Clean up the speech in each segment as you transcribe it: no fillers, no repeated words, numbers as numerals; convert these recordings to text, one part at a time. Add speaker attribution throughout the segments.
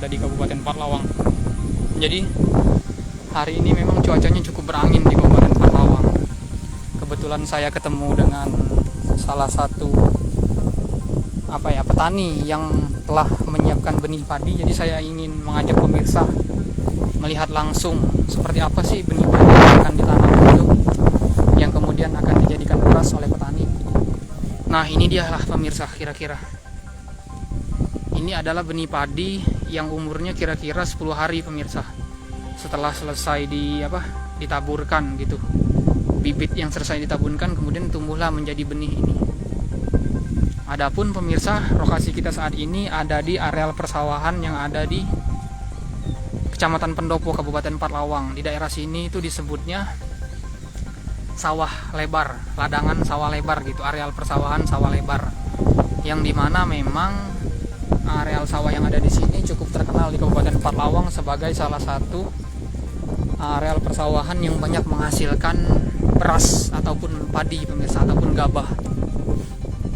Speaker 1: ada di Kabupaten Parlawang. Jadi hari ini memang cuacanya cukup berangin di Kabupaten Parlawang. Kebetulan saya ketemu dengan salah satu petani yang telah menyiapkan benih padi. Jadi saya ingin mengajak pemirsa melihat langsung seperti apa sih benih padi yang akan ditanam itu, yang kemudian akan dijadikan beras oleh petani. Nah, ini dia lah pemirsa, kira-kira ini adalah benih padi yang umurnya kira-kira 10 hari pemirsa. Setelah selesai ditaburkan gitu. Bibit yang selesai ditaburkan kemudian tumbuhlah menjadi benih ini. Adapun pemirsa, lokasi kita saat ini ada di areal persawahan yang ada di Kecamatan Pendopo, Kabupaten Parlawang. Di daerah sini itu disebutnya sawah lebar, ladangan sawah lebar gitu, areal persawahan sawah lebar. Yang dimana memang areal sawah yang ada di sini cukup terkenal di Kabupaten Parlawang sebagai salah satu areal persawahan yang banyak menghasilkan beras ataupun padi pemirsa, ataupun gabah.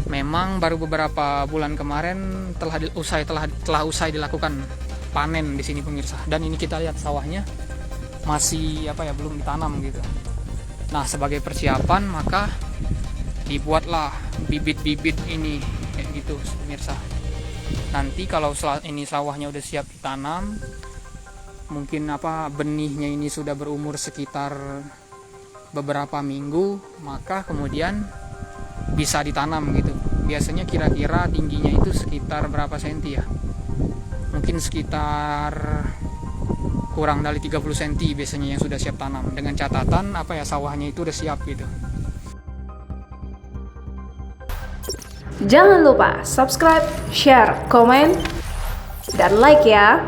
Speaker 1: Memang baru beberapa bulan kemarin telah usai dilakukan panen di sini pemirsa. Dan ini kita lihat sawahnya masih belum ditanam gitu. Nah, sebagai persiapan maka dibuatlah bibit-bibit ini kayak gitu pemirsa. Nanti kalau ini sawahnya udah siap ditanam, mungkin benihnya ini sudah berumur sekitar beberapa minggu, maka kemudian bisa ditanam gitu. Biasanya kira-kira tingginya itu sekitar berapa senti ya? Mungkin sekitar kurang dari 30 cm biasanya yang sudah siap tanam, dengan catatan sawahnya itu udah siap gitu.
Speaker 2: Jangan lupa subscribe, share, komen, dan like ya.